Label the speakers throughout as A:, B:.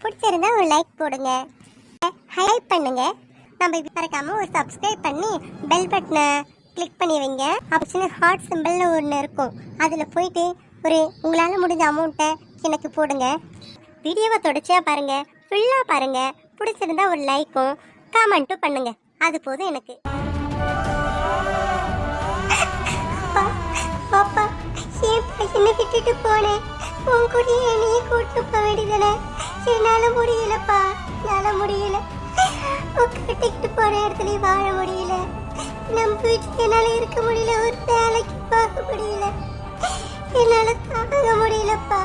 A: பிடிச்சிருந்தா ஒரு லைக் போடுங்க, ஹைலைட் பண்ணுங்க. நம்ம மறக்காம ஒரு சப்ஸ்கிரைப் பண்ணி பெல் பட்டனை கிளிக் பண்ணி வைங்க. ஆப்ஷன் ஹார்ட் சிம்பிள்னு ஒன்று இருக்கும், அதில் போயிட்டு ஒரு உங்களால் முடிஞ்ச அமௌண்ட்டை எனக்கு போடுங்க. வீடியோவை தொடர்ச்சியாக பாருங்கள், ஃபுல்லாக பாருங்கள். பிடிச்சிருந்தா ஒரு லைக்கும் கமெண்ட்டும் பண்ணுங்க, அது போதும் எனக்கு. பாப்பா ஏன் பையனை விட்டுட்டு போனேன், உன் கூடயே என்னையே கூட்டு போக வேண்டியதானே. என்னால முடியலப்பா, என்னால முடியல. கட்டிக்கிட்டு போன இடத்துலயும் வாழ முடியல, நம்ம வீட்டுல என்னால இருக்க முடியல, ஒரு வேலைக்கு பார்க்க முடியல, என்னால தாங்க முடியலப்பா.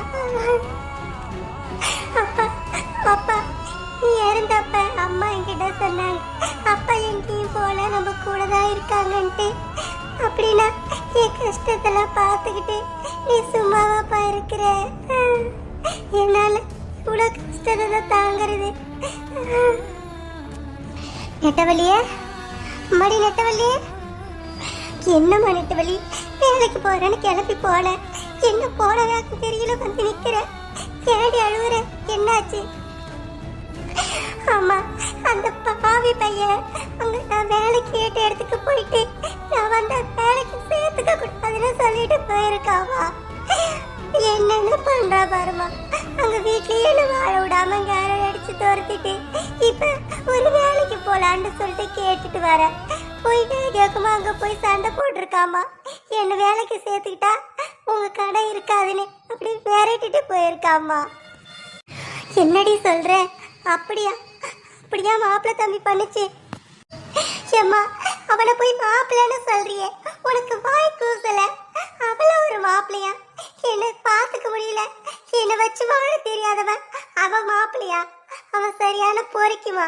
A: அப்பா அப்பா நீ இறந்தப்ப அம்மா என்கிட்ட சொன்னாங்க, அப்பா எங்கேயும் போல நம்ம கூட தான் இருக்காங்கன்ட்டு. அப்படின்னா என் கஷ்டத்தெல்லாம் பார்த்துக்கிட்டு நீ சும்மாவாப்பா இருக்கிற. என்னால இவ்வளோ கஷ்டத்தை தாங்கிறது. நெட்டவழியே மடி, நெட்டவழியே என்னம்மா நெட்டவழி, வேலைக்கு போறேன்னு கிளம்பி போன, எங்க போனதாக்கு தெரியல, வந்து நிக்கிற, ஏடி அழுவுற, என்னாச்சு? ஆமா, அந்த பாவி பையன் அங்க நான் வேலை கேட்ட இடத்துக்கு போயிட்டு நான் வந்த வேலைக்கு சேர்த்துக்க கூடாதுன்னு சொல்லிட்டு போயிருக்காமா. என்னென்ன பண்றா பாருமா, அங்க வீட்லயே என்ன வாழ விடாம கேர அடிச்சு துரத்திட்டு இப்ப ஒரு வேலைக்கு போலான்னு சொல்லிட்டு கேட்டுட்டு வர, போயிட்டு கேட்குமா அங்க போய் சண்டை போட்டிருக்காமா. என்ன வேலைக்கு சேர்த்துக்கிட்டா உங்க கடை இருக்காதுன்னு அப்படி விரட்டிட்டு போயிருக்காமா. என்னடி சொல்ற? அப்படியா அப்படியா மாப்பிள்ள தம்பி பண்ணுச்சு? ஏம்மா அவனை போய் மாப்பிள்ளன்னு சொல்றியே, உனக்கு வாய் கூசல? அவள ஒரு மாப்பிள்ளையா? என்ன பார்த்துக்க முடியல, என்னை வச்சு வாழ தெரியாதவன் அவன் மாப்பிள்ளையா? அவன் சரியான பொறிக்குமா?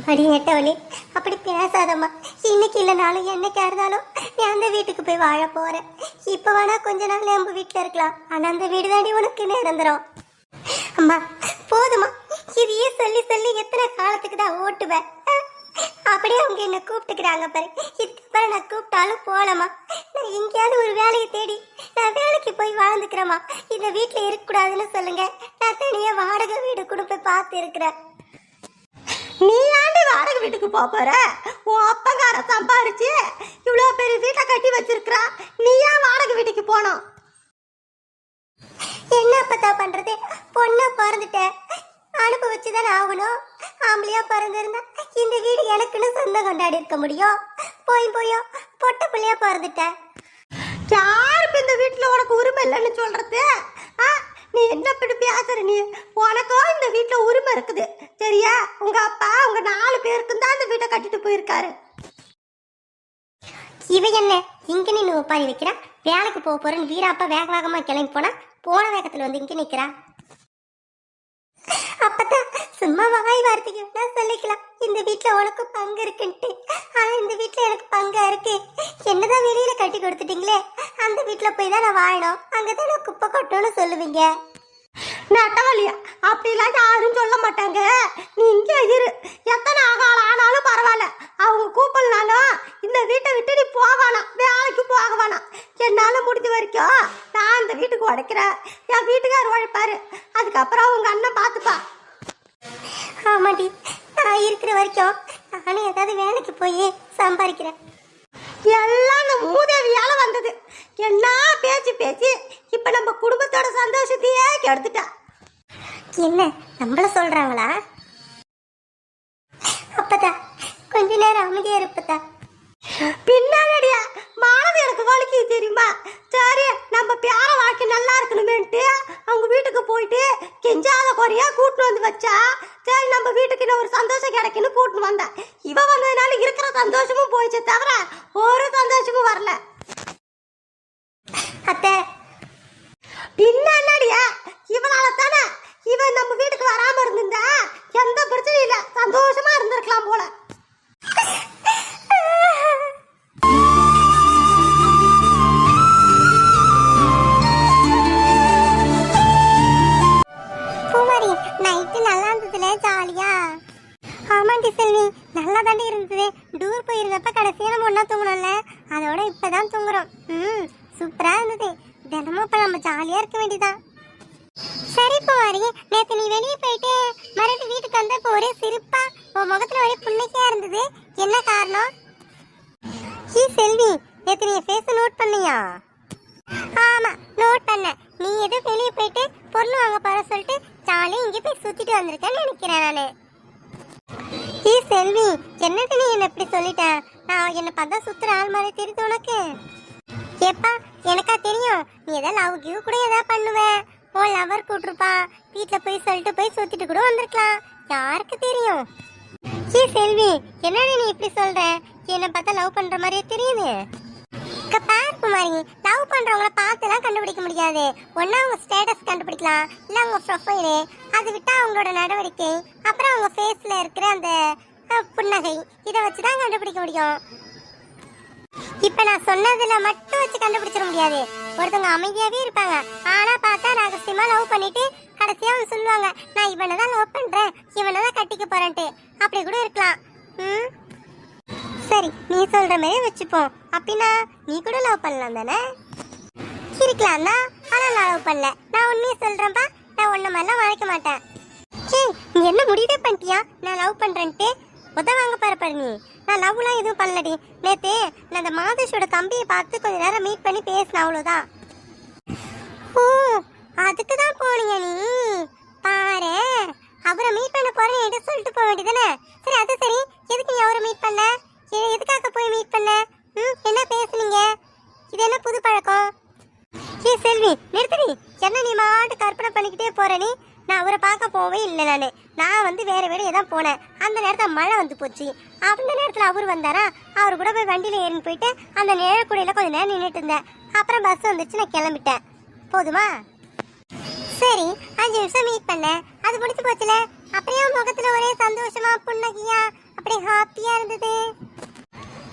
A: மடி நெட்டவழி அப்படி பேசாதம்மா. இன்னைக்கு இல்லைனாலும் என்னைக்கா இருந்தாலும் நீ அந்த வீட்டுக்கு போய் வாழ போற. இப்ப வேணா கொஞ்ச நாள் நம்ம வீட்டுல இருக்கலாம், ஆனா அந்த வீடு தாண்டி உனக்கு நிரந்தரம். அம்மா போதுமா, இதையே சொல்லி சொல்லி எத்தனை காலத்துக்கு தான் ஓட்டுவேன்? அப்படியே அவங்க என்ன கூப்பிட்டுக்கிறாங்க பாரு, இதுக்கப்புறம் நான் கூப்பிட்டாலும் போலமா. நான் எங்கேயாவது ஒரு வேலையை தேடி நான் வேலைக்கு போய் வாழ்ந்துக்கிறேம்மா. இந்த வீட்டில் இருக்கக்கூடாதுன்னு சொல்லுங்க, நான் தனியா வாடகை வீடு கூட போய் பார்த்து இருக்கிறேன்.
B: நீ ஆண்டு வாடகை வீட்டுக்கு போற? உன் அப்பங்கார சம்பாரிச்சு இவ்வளோ பெரிய வீட்டை கட்டி வச்சிருக்கிறா, நீ ஏன் வாடகை வீட்டுக்கு போனோம்?
A: என்ன அப்பத்தா பண்றது, பொண்ணா பிறந்துட்டேன், அனுபவிச்சுதானே ஆகணும். ஆம்பளையா பிறந்திருந்தா இந்த வீடு எனக்குன்னு சொந்தம் கொண்டாடி இருக்க முடியும். போயோ பொட்ட பிள்ளையா பிறந்துட்டேன்.
B: யாருக்கு இந்த வீட்டுல உனக்கு உரிமை இல்லைன்னு சொல்றது? நீ என்ன இப்படி பேசுற? நீ உனக்கும் இந்த வீட்டுல உரிமை இருக்குது சரியா? உங்க அப்பா உங்க 4 பேருக்கும் தான் இந்த வீட்டை கட்டிட்டு போயிருக்காரு.
A: இவ என்ன இங்க நின்று ஒப்பாரி வைக்கிறா? வேலைக்கு போக போறேன்னு வீராப்பா வேக வேகமா கிளம்பி போன வேகத்துல வந்து இங்க நிக்கிறா. அப்பதான் சும்மா வாய் வார்த்தைக்கு வேணா சொல்லிக்கலாம், இந்த வீட்டுல உனக்கு பங்கு இருக்குன்ட்டு. ஆனா இந்த வீட்டுல எனக்கு பங்கா இருக்கு. என்னதான் வெளியில கட்டி கொடுத்துட்டீங்களே, அந்த வீட்டுல போய் தான் நான் வாழணும், அங்கதான் நான் குப்பை கொட்டணும்னு சொல்லுவீங்க.
B: நட்டவழியா அப்படிலாம் யாரும் சொல்ல மாட்டாங்க. நீ இங்கே இரு, எத்தனை காலம் ஆனாலும் பரவாயில்ல. அவங்க கூப்பிடலாலும் இந்த வீட்டை விட்டு நீ போவானா, வேலைக்கு போக வேணாம். என்னால முடிஞ்ச வரைக்கும் நான் அந்த வீட்டுக்கு உடைக்கிறேன், என் வீட்டுக்காரர் உழைப்பாரு, அதுக்கப்புறம் அவங்க அண்ணன் பார்த்துப்பா.
A: ஆமாடி, நான் இருக்கிற வரைக்கும் நானும் ஏதாவது வேலைக்கு போய் சம்பாதிக்கிறேன்.
B: எல்லாம் இந்த மூதேவியால வந்தது. என்ன பேச்சு பேச்சு இப்ப நம்ம குடும்பத்தோட சந்தோஷத்தையே கெடுத்துட்டா.
A: என்ன நம்மள சொல்றாங்களா? அப்பதா கொஞ்ச நேரம் அமைதியா இருப்பதா.
B: பின்னாடியா மானது எனக்கு வலிக்கு தெரியுமா? சரி நம்ம பேர வாழ்க்கை நல்லா இருக்கணுமேன்ட்டு அவங்க வீட்டுக்கு போயிட்டு கெஞ்சாத குறையா கூட்டின்னு வந்து வச்சா, சரி நம்ம வீட்டுக்கு இன்னும் ஒரு சந்தோஷம் கிடைக்குன்னு கூட்டின்னு வந்தேன். இவ வந்ததுனால இருக்கிற சந்தோஷமும் போயிடுச்சு தவிர ஒரு சந்தோஷமும் வரல.
A: அத்தை
B: பின்னாடியா இவனால தானே இவன் நம்ம வீட்டுக்கு வராம இருந்திருந்தா எந்த பிரச்சனையும் இல்லை, சந்தோஷமா இருந்திருக்கலாம் போல.
A: பூமாரி நைட்டு நல்லா இருந்ததுல ஜாலியா? ஆமாண்டி செல்வி, நல்லா தாண்டி இருந்தது. டூர் போயிருந்தப்ப கடைசியா நம்ம ஒன்னா தூங்கணும்ல, அதோட இப்பதான் தூங்குறோம். சூப்பரா இருந்தது. தினமும் இப்ப நம்ம ஜாலியா இருக்க வேண்டியதான். பூமாரி, நேத்து நீ வெளியே போயிட்டு மறுபடியும் வீட்டுக்கு வந்தப்போ ஒரே சிரிப்பா உன் முகத்துல ஒரே புன்னகையா இருந்தது. என்ன காரணம்? செல்வி, நேத்து நீ ஃபேஸ் நோட் பண்ணியா? ஆமா, நோட் பண்ண. நீ ஏதோ வெளியே போயிட்டு பொருள் வாங்க போற சொல்லிட்டு ஜாலியா இங்கே போய் சுத்திட்டு வந்திருக்கேன்னு நினைக்கிறேன் நானு. செல்வி, என்னது நீ என்ன இப்படி சொல்லிட்ட? நான் என்ன பார்த்தா சுத்துற ஆள் மாதிரி தெரியுது உனக்கு? ஏப்பா, எனக்கா தெரியும் நீ ஏதாவது லவ் கிவ் கூட ஏதாவது பண்ணுவேன். ஓ லவர் கூட்டிருப்பா, வீட்டுல போய் சொல்லிட்டு போய் சுத்திட்டு கூட வந்திருக்கலாம். யாருக்கு தெரியும்? செல்வி, என்னன்னு நீ இப்படி சொல்ற? என்ன பார்த்தா லவ் பண்ற மாதிரியே தெரியுது. பாரு குமாரி, லவ் பண்றவங்கள பார்த்துலாம் கண்டுபிடிக்க முடியாது. ஒன்னா அவங்க ஸ்டேட்டஸ் கண்டுபிடிக்கலாம், இல்ல அவங்க ப்ரொஃபைலு, அது விட்டா அவங்களோட நடவடிக்கை, அப்புறம் அவங்க ஃபேஸ்ல இருக்கிற அந்த புன்னகை, இதை வச்சுதான் கண்டுபிடிக்க முடியும். இப்ப நான் சொன்னதுல மட்டும் வச்சு கண்டுபிடிச்சிட முடியாது. ஒருத்தவங்க அமைதியாவே இருப்பாங்க, ஆனா பார்த்தா ரகசியமா லவ் பண்ணிட்டு கடைசியா அவங்க சொல்லுவாங்க நான் இவனை தான் லவ் பண்றேன், இவனை தான் கட்டிக்க போறேன்ட்டு. அப்படி கூட இருக்கலாம். சரி, நீ சொல்ற மாதிரி வச்சுப்போம். அப்படின்னா நீ கூட லவ் பண்ணலாம் தானே? இருக்கலாம் தான், ஆனா நான் லவ் பண்ணல. நான் உண்மையை சொல்றேன்ப்பா, நான் ஒன்ன மாதிரிலாம் வளைக்க மாட்டேன். நீ என்ன முடிவே பண்ணிட்டியா நான் லவ் பண்றேன்ட்டு? வாங்க பாரு நீ. நான் லவ்லாம் எதுவும் பண்ணலடி. நேத்து நான் அந்த மாதேஷோட தம்பியை பார்த்து கொஞ்ச நேரம் மீட் பண்ணி பேசினேன், அவ்வளவுதான். ஓ, அதுக்கு தான் போனீங்க நீ? பாரு, அவரை மீட் பண்ண போறேன் என்கிட்ட சொல்லிட்டு போக வேண்டியதானே? சரி, அது சரி, எதுக்கு நீ அவரை மீட் பண்ண? எதுக்காக போய் மீட் பண்ண? என்ன பேசுனீங்க? இது என்ன புது பழக்கம்? செல்வி, நிறுத்தடி. என்ன நீ மாட்டு கற்பனை பண்ணிக்கிட்டே போற நீ? நான் அவரை பார்க்க போவே இல்லை. நான் வந்து வேற வேலையை தான் போனேன். அந்த நேரத்தில் மழை வந்து போச்சு. அந்த நேரத்தில் அவர் வந்தாரா, அவர் கூட போய் வண்டியில் ஏறின்னு போயிட்டு அந்த நிழற்குடியில் கொஞ்சம் நேரம் நின்றுட்டு இருந்தேன். அப்புறம் பஸ் வந்துச்சு, நான் கிளம்பிட்டேன். போதுமா? சரி, 5 நிமிஷம் மீட் பண்ணேன், அது முடிச்சு போச்சுல. அப்படியே முகத்துல ஒரே சந்தோஷமா புன்னகையா அப்படியே ஹாப்பியா இருந்தது.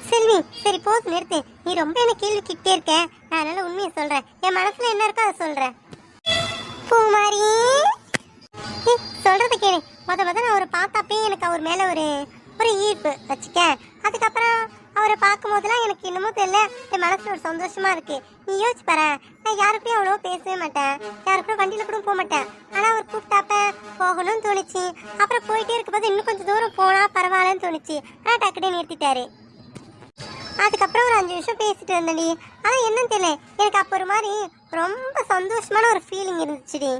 A: செல்வி, சரி போது நிறுத்து. நீ ரொம்ப என்ன கேள்வி கிட்டே இருக்க. நான் அதனால உண்மையை சொல்றேன். என் மனசுல என்ன இருக்கோ அதை சொல்றேன். பூமாரி, சொல்றது கேளு. முத நான் அவரை பார்த்தப்பே எனக்கு அவர் மேல ஒரு ஈர்ப்பு வச்சுக்க. அதுக்கப்புறம் அவரை பார்க்கும் போதெல்லாம் எனக்கு இன்னமும் தெரியல, என் மனசுல ஒரு சந்தோஷமா இருக்கு. நீ யோசிச்சு பாரு, நான் யாருக்கூடயும் அவ்வளோ பேசவே மாட்டேன், யாருக்கூட வண்டியில கூட போக மாட்டேன். ஆனா அவர் கூப்பிட்டாப்ப போகணும்னு தோணுச்சு. அப்புறம் போயிட்டே இருக்கும்போது இன்னும் கொஞ்சம் தூரம் போனா பரவாயில்லன்னு தோணுச்சு. ஆனா டக்குனே நிறுத்திட்டாரு. அதுக்கப்புறம் ஒரு 5 நிமிஷம் பேசிட்டு வந்தடி. ஆனா என்னன்னு தெரியல, எனக்கு அப்ப ஒரு மாதிரி ரொம்ப சந்தோஷமான ஒரு ஃபீலிங் இருந்துச்சுடி.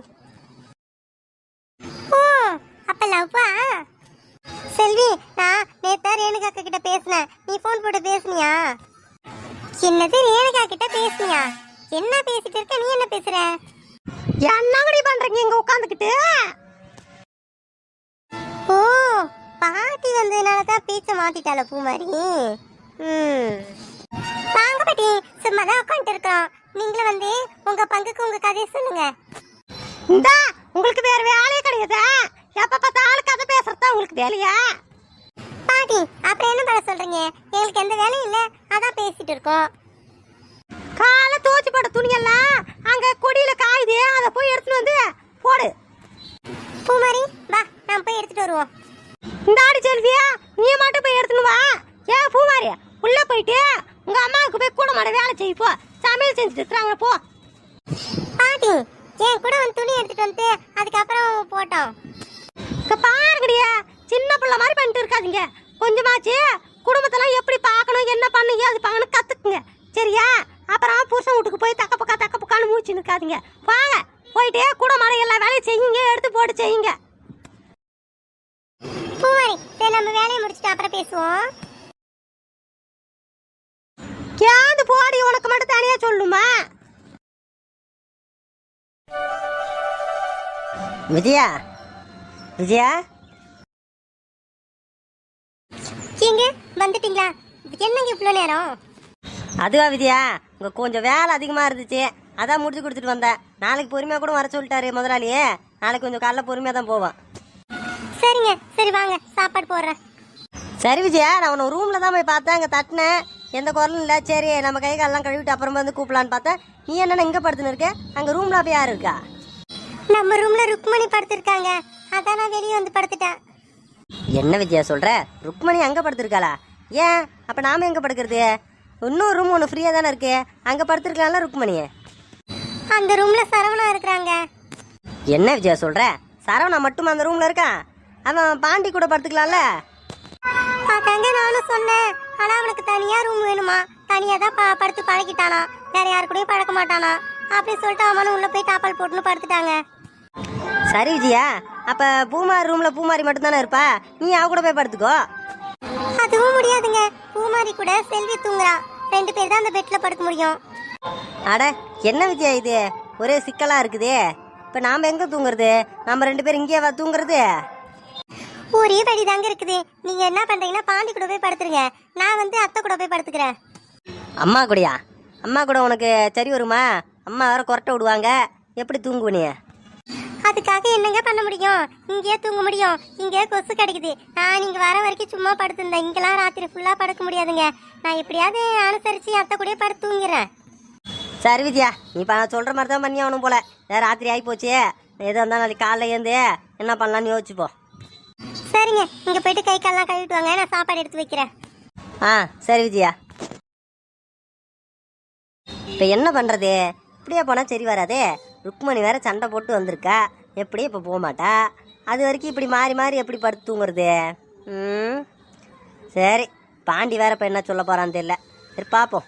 A: ஓ, அப்ப லவ்வா? செல்வி, நான் நேத்தா ரேணுகா கிட்ட பேசினேன். நீ போன் போட்டு பேசுனியா? என்னது, ரேணுகா கிட்ட பேசுனியா? என்ன பேசிட்டு இருக்க? நீ என்ன பேசுற?
B: என்னங்கடி பண்றீங்க இங்க உட்காந்துக்கிட்டு?
A: ஓ, பாட்டி வந்ததுனாலதான் பேச்ச மாத்திட்டால பூமாரி. வாங்க பாட்டி, சும்மாதான் உட்காந்துட்டு இருக்கோம். நீங்களும் வந்து உங்க பங்குக்கு உங்க கதையை சொல்லுங்க.
B: இந்தா, உங்களுக்கு வேற வேலையே கிடையாது. எப்ப பார்த்தாலும் கதை பேசுறதா உங்களுக்கு வேலையா?
A: பாட்டி, அப்புறம் என்ன பண்ண சொல்றீங்க? எங்களுக்கு எந்த வேலையும் இல்ல, அதான் பேசிட்டு இருக்கோம்.
B: காலை தோச்சி போட்ட துணியெல்லாம் அங்க கொடியில காயுது, அதை போய் எடுத்துட்டு வந்து போடு.
A: பூமாரி, வா, நான் போய் எடுத்துட்டு வருவோம்.
B: இந்த ஆடி செல்வியா, நீ மட்டும் போய் எடுத்துன்னு வா. ஏன் பூமாரி, உள்ள போயிட்டு உங்க அம்மாவுக்கு போய் கூட மாட வேலை செய்ய போ. சமையல் செஞ்சுட்டு இருக்கிறாங்க போ.
A: பாட்டி, என் கூட வந்து துணி எடுத்துட்டு வந்து அதுக்கப்புறம் போட்டோம்.
B: பாருங்கடியா, சின்ன பிள்ளை மாதிரி பண்ணிட்டு இருக்காதீங்க. கொஞ்சமாச்சு குடும்பத்தெல்லாம் எப்படி பார்க்கணும், என்ன பண்ணணும், ஏது பார்க்கணும் கத்துக்குங்க, சரியா? அப்புறம் புருஷன் வீட்டுக்கு போய் தக்க பக்கான்னு மூச்சு நிற்காதீங்க. வாங்க, போயிட்டு கூட மாட எல்லா வேலையும் செய்யுங்க, எடுத்து போட்டு செய்யுங்க.
A: பூமாரி, சரி, நம்ம வேலையை முடிச்சுட்டு அப்புறம் பேசுவோம்.
B: கேந்து போடி, உனக்கு மட்டும் தனியா சொல்லுமா?
C: விஜயா, விஜயா,
A: எங்க வந்துட்டீங்களா? என்னங்க இவ்வளோ நேரம்?
C: அதுவா விஜயா, உங்க கொஞ்சம் வேலை அதிகமா இருந்துச்சு, அதான் முடிச்சு கொடுத்துட்டு வந்தேன். நாளைக்கு பொறுமையா கூட வர சொல்லிட்டாரு முதலாளியே. நாளைக்கு கொஞ்சம் காலைல பொறுமையா தான் போவேன்.
A: சரிங்க, சரி வாங்க, சாப்பாடு போடுறேன்.
C: சரி விஜயா, நான் உன்னை ரூம்ல தான் போய் பார்த்தேன். அங்கே தட்டினேன், எந்த குரலும் இல்லை. சரி, நம்ம கை காலெல்லாம் கழுவிட்டு அப்புறமா வந்து கூப்பிடலான்னு பார்த்தேன். நீ என்னென்ன இங்கே படுத்துன்னு இருக்க? அங்கே ரூம்ல போய் யாரு இருக்கா?
A: நம்ம ரூம்ல ருக்மணி படுத்திருக்காங்க, அதான் நான் வெளியே வந்து படுத்துட்டேன்.
C: என்ன விஜயா சொல்ற? ருக்மணி அங்கே படுத்திருக்காளா? ஏன் அப்போ நாம எங்கே படுக்கிறது? இன்னும் ரூம் ஒன்று ஃப்ரீயாக தானே இருக்கு, அங்கே படுத்துருக்கலாம்ல ருக்மணியை.
A: அந்த ரூம்ல சரவணா இருக்கிறாங்க.
C: என்ன விஜயா சொல்ற? சரவணா மட்டும் அந்த ரூம்ல இருக்கான். அவன் பாண்டி கூட படுத்துக்கலாம்ல.
A: அதாங்க நானும் சொன்னேன். ஆனா அவனுக்கு தனியா ரூம் வேணுமா, தனியா தான் படுத்து பழகிட்டானா, வேற யாரு கூடயும் பழக்க மாட்டானா அப்படி சொல்லிட்டு அவனும் உள்ள போய் டாப்பால் போட்டுன்னு படுத்துட்டாங்க.
C: சரி விஜயா, அப்ப பூமாரி ரூம்ல பூமாரி மட்டும் தானே இருப்பா, நீ அவ கூட போய் படுத்துக்கோ.
A: அதுவும் முடியாதுங்க. பூமாரி கூட செல்வி தூங்குறா. 2 பேர் தான் அந்த பெட்ல படுக்க முடியும்.
C: அட என்ன விஜயா இது, ஒரே சிக்கலா இருக்குதே. இப்ப நாம எங்க தூங்குறது? நம்ம 2 பேரும் இங்கேவா தூங்குறது?
A: ஒரே வழி தாங்க இருக்குது. நீங்க என்ன பண்றீங்கன்னா பாண்டி கூட போய் படுத்துருங்க, நான் வந்து அத்தை கூட போய் படுத்துக்கிறேன்.
C: அம்மா கூடயா? அம்மா கூட உனக்கு சரி வருமா? அம்மா வேற கொரட்டை விடுவாங்க, எப்படி தூங்குவ நீ?
A: அதுக்காக என்னங்க பண்ண முடியும்? இங்கேயே தூங்க முடியும். இங்கே கொசு கிடைக்குது. நான் நீங்க வர வரைக்கும் சும்மா படுத்திருந்தேன். இங்கெல்லாம் ராத்திரி ஃபுல்லா படுக்க முடியாதுங்க. நான் எப்படியாவது அனுசரிச்சு அத்தை கூட படுத்து தூங்கிடுறேன்.
C: சரி விஜயா, நீ இப்போ நான் சொல்கிற மாதிரி தான் பண்ணி ஆகணும் போல. ராத்திரி ஆகி போச்சு, எதுவும் இருந்தாலும் நாளைக்கு காலைல ஏந்து என்ன பண்ணலான்னு யோசிச்சுப்போம்.
A: சரிங்க, இங்க போயிட்டு கை கால்லாம் கழுவிட்டு வாங்க, நான் சாப்பாடு எடுத்து வைக்கிறேன்.
C: ஆ சரி விஜயா. இப்போ என்ன பண்ணுறது? இப்படியே போனால் சரி வராதே. ருக்மணி வேற சண்டை போட்டு வந்திருக்கா, எப்படியே இப்போ போக மாட்டா. அது வரைக்கும் இப்படி மாறி மாறி எப்படி படுத்து தூங்குறது? சரி, பாண்டி வேற இப்போ என்ன சொல்ல போகிறான்னு தெரியல. சரி பார்ப்போம்.